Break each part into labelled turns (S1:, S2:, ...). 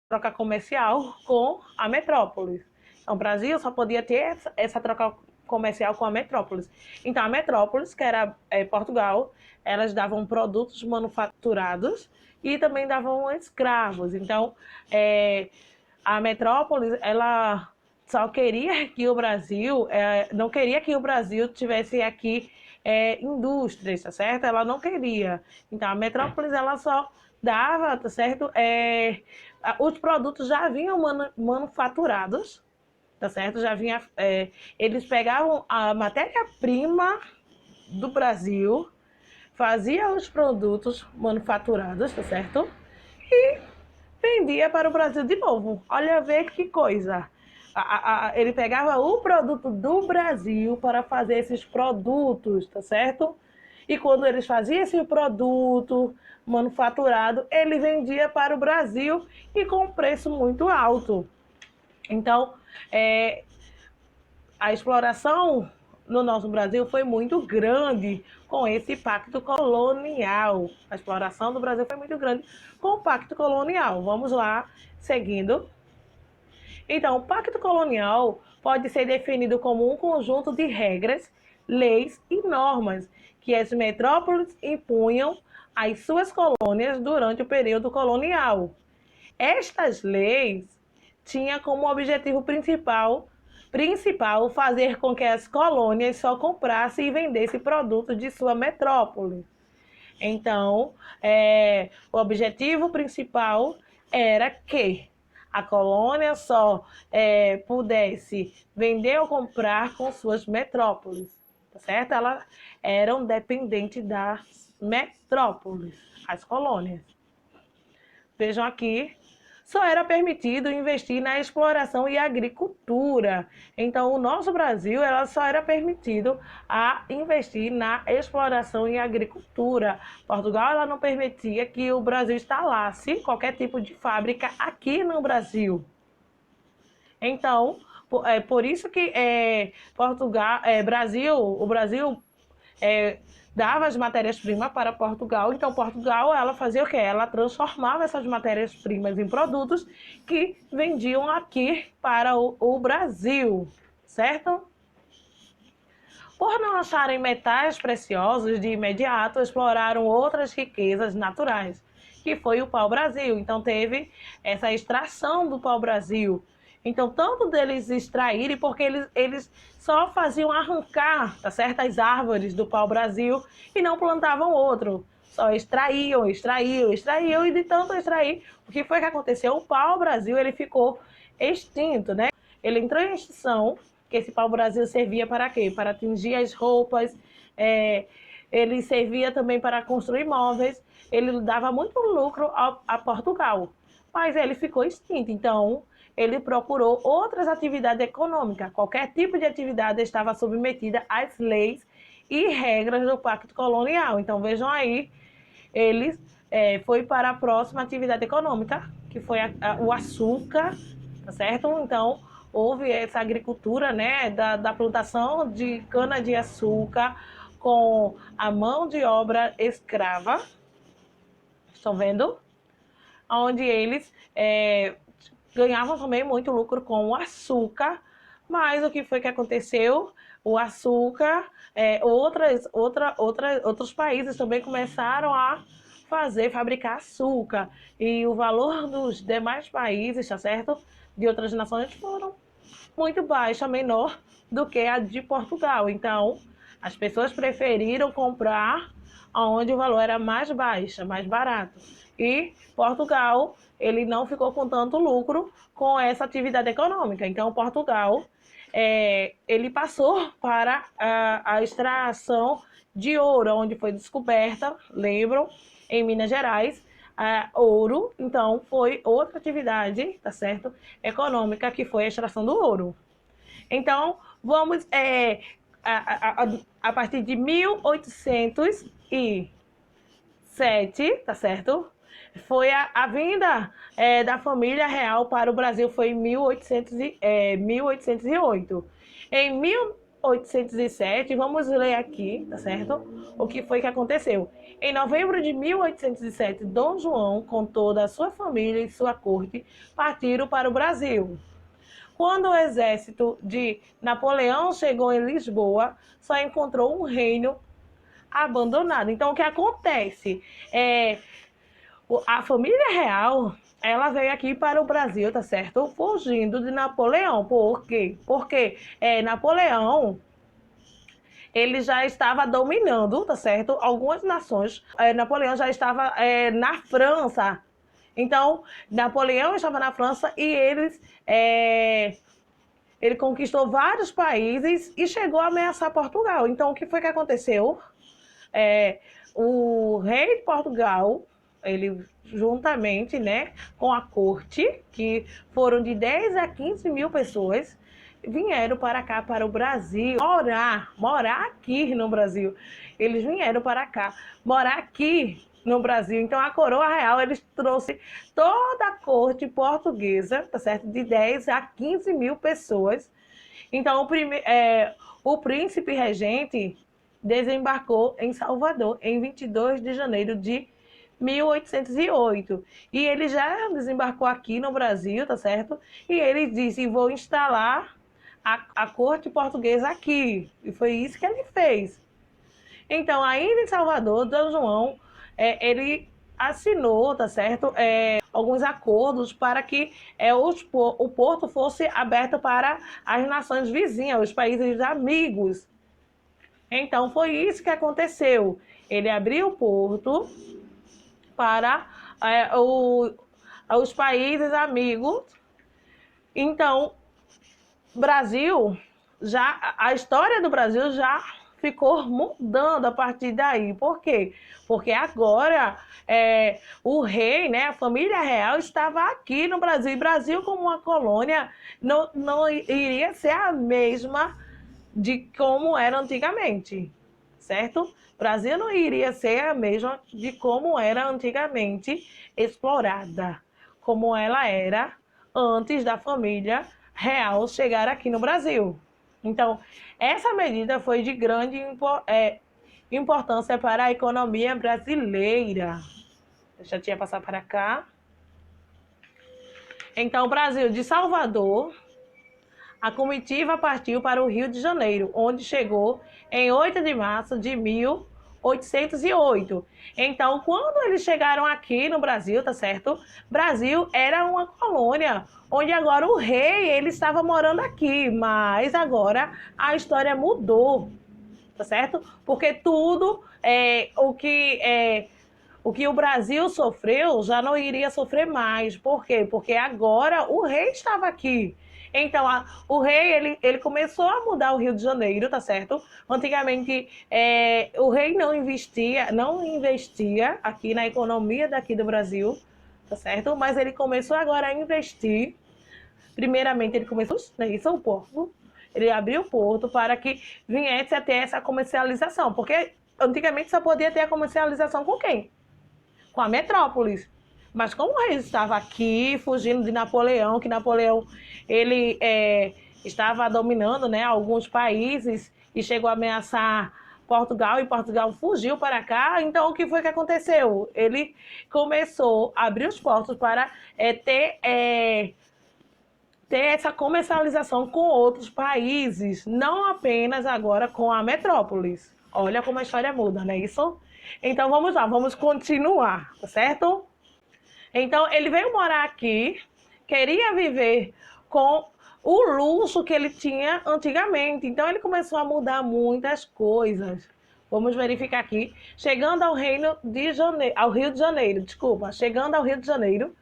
S1: troca comercial com a metrópole. Então, o Brasil só podia ter essa troca comercial com a metrópole. Então, a metrópole, que era Portugal, elas davam produtos manufaturados e também davam escravos. Então, a metrópole, ela só queria que o Brasil, não queria que o Brasil tivesse aqui indústrias, tá certo? Ela não queria. Então, a metrópole, ela só dava, tá certo? Os produtos já vinham manufaturados, tá certo? Já vinha, eles pegavam a matéria-prima do Brasil, faziam os produtos manufaturados, tá certo? E vendia para o Brasil de novo. Olha, ver que coisa. Ele pegava o produto do Brasil para fazer esses produtos, tá certo? E quando eles faziam esse produto manufaturado, ele vendia para o Brasil e com um preço muito alto. Então, a exploração no nosso Brasil foi muito grande com esse pacto colonial. A exploração do Brasil foi muito grande com o pacto colonial. Vamos lá, seguindo. Então, o pacto colonial pode ser definido como um conjunto de regras, leis e normas que as metrópoles impunham às suas colônias durante o período colonial. Estas leis tinham como objetivo principal fazer com que as colônias só comprassem e vendessem produtos de sua metrópole. Então, o objetivo principal era que a colônia só pudesse vender ou comprar com suas metrópoles, tá certo? Elas eram dependentes das metrópoles, as colônias. Vejam aqui, só era permitido investir na exploração e agricultura. Então, o nosso Brasil, ela só era permitido a investir na exploração e agricultura. Portugal, ela não permitia que o Brasil instalasse qualquer tipo de fábrica aqui no Brasil. Então, por isso que o Brasil dava as matérias-primas para Portugal. Então, Portugal, ela fazia o quê? Ela transformava essas matérias-primas em produtos que vendiam aqui para o Brasil, certo? Por não acharem metais preciosos de imediato, exploraram outras riquezas naturais, que foi o pau-brasil. Então, teve essa extração do pau-brasil. Então, tanto deles extraírem, porque eles só faziam arrancar, tá certo, as árvores do pau-brasil e não plantavam outro. Só extraíam, e de tanto extrair, o que foi que aconteceu? O pau-brasil, ele ficou extinto, né? Ele entrou em extinção, que esse pau-brasil servia para quê? Para tingir as roupas, ele servia também para construir móveis, ele dava muito lucro a Portugal, mas ele ficou extinto. Então, ele procurou outras atividades econômicas. Qualquer tipo de atividade estava submetida às leis e regras do Pacto Colonial. Então, vejam aí, ele foi para a próxima atividade econômica, que foi o açúcar, tá certo? Então, houve essa agricultura, né, da plantação de cana-de-açúcar com a mão de obra escrava. Estão vendo? Onde eles ganhavam também muito lucro com o açúcar, mas o que foi que aconteceu? O açúcar, outros países também começaram a fabricar açúcar, e o valor dos demais países, tá certo? De outras nações foram muito baixa, menor do que a de Portugal. Então, as pessoas preferiram comprar onde o valor era mais baixo, mais barato. E Portugal, ele não ficou com tanto lucro com essa atividade econômica. Então, Portugal, ele passou para a extração de ouro, onde foi descoberta, lembram, em Minas Gerais, ouro. Então, foi outra atividade, tá certo, econômica, que foi a extração do ouro. Então, vamos, a partir de 1807, tá certo? Foi a vinda da família real para o Brasil, foi em 1808. Em 1807, vamos ler aqui, tá certo? O que foi que aconteceu. Em novembro de 1807, Dom João, com toda a sua família e sua corte, partiram para o Brasil. Quando o exército de Napoleão chegou em Lisboa, só encontrou um reino abandonado. Então, o que acontece? A família real, ela veio aqui para o Brasil, tá certo? Fugindo de Napoleão. Por quê? Porque Napoleão, ele já estava dominando, tá certo? Algumas nações. Napoleão já estava na França. Então, Napoleão estava na França e ele conquistou vários países e chegou a ameaçar Portugal. Então, o que foi que aconteceu? O rei de Portugal, ele juntamente, né, com a corte, que foram de 10 a 15 mil pessoas, vieram para cá, para o Brasil, morar aqui no Brasil. Eles vieram para cá, morar aqui no Brasil. Então, a coroa real, eles trouxe toda a corte portuguesa, tá certo? De 10 a 15 mil pessoas. Então, o príncipe regente desembarcou em Salvador em 22 de janeiro de 1808. E ele já desembarcou aqui no Brasil, tá certo? E ele disse, vou instalar a corte portuguesa aqui. E foi isso que ele fez. Então, ainda em Salvador, Dom João, ele assinou, tá certo? Alguns acordos para que o porto fosse aberto para as nações vizinhas, os países amigos. Então, foi isso que aconteceu. Ele abriu o porto para os países amigos. Então, a história do Brasil já ficou mudando a partir daí. Por quê? Porque agora o rei, né, a família real estava aqui no Brasil. E Brasil, como uma colônia, não iria ser a mesma de como era antigamente, certo? Brasil não iria ser a mesma de como era antigamente explorada, como ela era antes da família real chegar aqui no Brasil. Então, essa medida foi de grande importância para a economia brasileira. Deixa a tia passar para cá. Então, o Brasil, de Salvador, a comitiva partiu para o Rio de Janeiro, onde chegou em 8 de março de 1808. Então, quando eles chegaram aqui no Brasil, tá certo? Brasil era uma colônia, onde agora o rei, ele estava morando aqui, mas agora a história mudou, tá certo? Porque tudo o que o Brasil sofreu já não iria sofrer mais. Por quê? Porque agora o rei estava aqui. Então, o rei, ele começou a mudar o Rio de Janeiro, tá certo? Antigamente, o rei não investia aqui na economia daqui do Brasil, tá certo? Mas ele começou agora a investir. Primeiramente, ele começou o porto. Ele abriu o porto para que viesse a ter essa comercialização. Porque antigamente só podia ter a comercialização com quem? Com a metrópolis. Mas como o rei estava aqui, fugindo de Napoleão, que Napoleão ele estava dominando, né, alguns países e chegou a ameaçar Portugal, e Portugal fugiu para cá. Então, o que foi que aconteceu? Ele começou a abrir os portos para ter essa comercialização com outros países, não apenas agora com a metrópolis. Olha como a história muda, não é isso? Então, vamos lá, vamos continuar, tá certo? Então, ele veio morar aqui, queria viver com o luxo que ele tinha antigamente. Então, ele começou a mudar muitas coisas. Vamos verificar aqui. Chegando ao Rio de Janeiro, chegando ao Rio de Janeiro,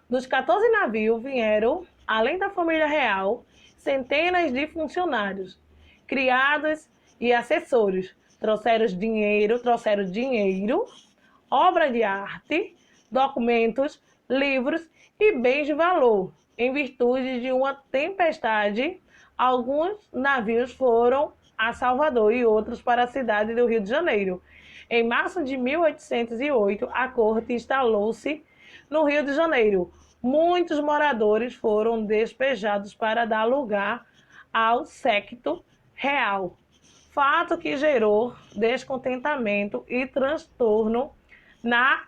S1: nos 14 navios vieram, além da família real, centenas de funcionários, criados e assessores. Trouxeram dinheiro, obra de arte, documentos, livros e bens de valor. Em virtude de uma tempestade, alguns navios foram a Salvador e outros para a cidade do Rio de Janeiro. Em março de 1808, a corte instalou-se no Rio de Janeiro. Muitos moradores foram despejados para dar lugar ao séquito real, fato que gerou descontentamento e transtorno na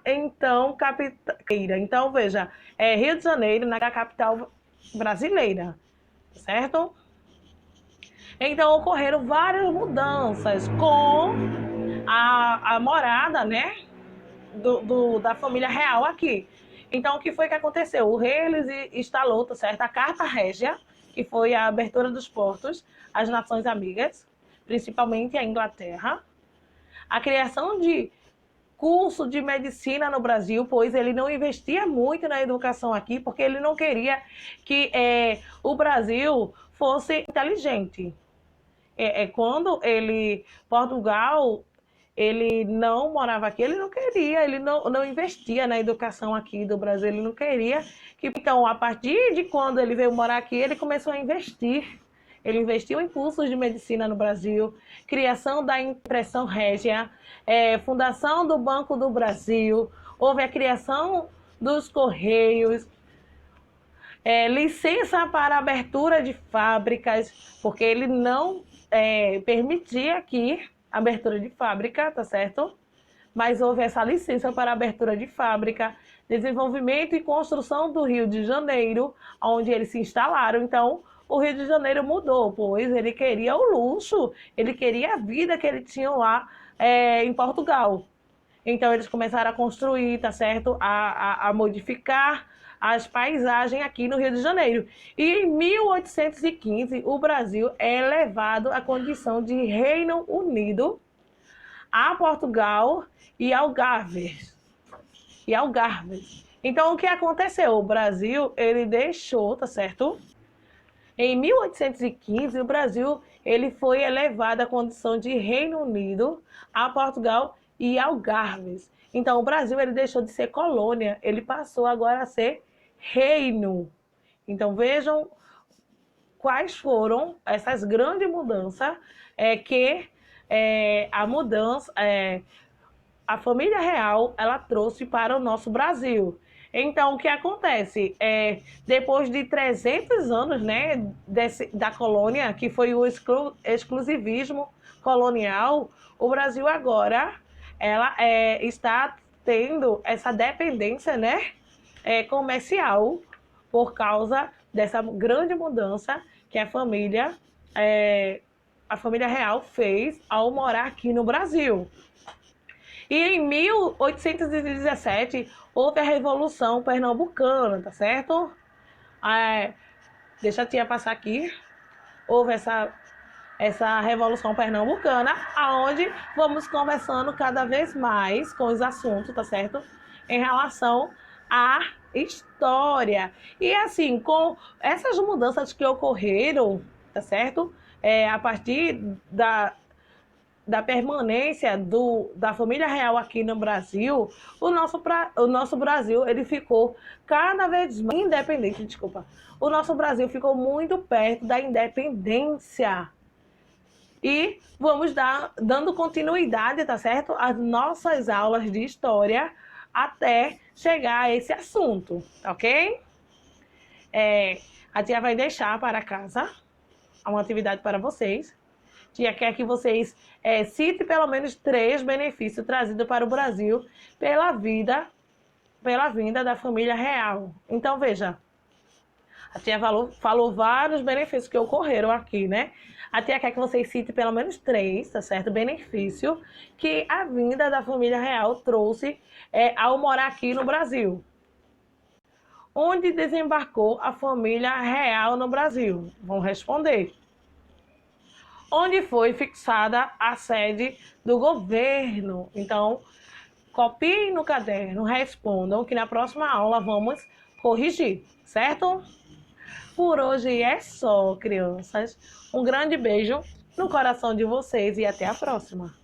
S1: então capital. Então, veja, Rio de Janeiro, na capital brasileira, certo? Então, ocorreram várias mudanças com a morada, né, da família real aqui. Então, o que foi que aconteceu? O rei ele instalou, tá certo, a Carta Régia, que foi a abertura dos portos às nações amigas, principalmente a Inglaterra, a criação de curso de medicina no Brasil, pois ele não investia muito na educação aqui, porque ele não queria que o Brasil fosse inteligente. Quando Portugal, ele não morava aqui, ele não queria, ele não investia na educação aqui do Brasil, ele não queria que, então, a partir de quando ele veio morar aqui, ele começou a investir. Ele investiu em cursos de medicina no Brasil, criação da impressão régia, fundação do Banco do Brasil, houve a criação dos Correios, licença para abertura de fábricas, porque ele não permitia aqui abertura de fábrica, tá certo? Mas houve essa licença para abertura de fábrica, desenvolvimento e construção do Rio de Janeiro, onde eles se instalaram. Então, o Rio de Janeiro mudou, pois ele queria o luxo, ele queria a vida que ele tinha lá em Portugal. Então, eles começaram a construir, tá certo? A modificar as paisagens aqui no Rio de Janeiro. E em 1815, o Brasil é elevado à condição de Reino Unido a Portugal e Algarves. Então, o que aconteceu? O Brasil, ele deixou, tá certo? Em 1815, o Brasil ele foi elevado à condição de Reino Unido a Portugal e Algarves. Então, o Brasil ele deixou de ser colônia, ele passou agora a ser reino. Então, vejam quais foram essas grandes mudanças a família real ela trouxe para o nosso Brasil. Então, o que acontece? Depois de 300 anos, né, da colônia, que foi o exclusivismo colonial, o Brasil agora está tendo essa dependência, né, comercial por causa dessa grande mudança que a família real fez ao morar aqui no Brasil. E em 1817 houve a Revolução Pernambucana, tá certo? Deixa a tia passar aqui. Houve essa Revolução Pernambucana, aonde vamos conversando cada vez mais com os assuntos, tá certo? Em relação à história. E assim, com essas mudanças que ocorreram, tá certo? A partir da permanência da família real aqui no Brasil, o nosso Brasil ele ficou cada vez mais independente, desculpa. O nosso Brasil ficou muito perto da independência. E vamos dando continuidade, tá certo? Às nossas aulas de história até chegar a esse assunto, ok? A tia vai deixar para casa uma atividade para vocês. Tia quer que vocês citem pelo menos 3 benefícios trazidos para o Brasil pela vinda da família real. Então, veja, a tia falou vários benefícios que ocorreram aqui, né? A tia quer que vocês citem pelo menos 3, tá certo? Benefício que a vinda da família real trouxe ao morar aqui no Brasil. Onde desembarcou a família real no Brasil? Vão responder. Onde foi fixada a sede do governo? Então, copiem no caderno, respondam, que na próxima aula vamos corrigir, certo? Por hoje é só, crianças. Um grande beijo no coração de vocês e até a próxima.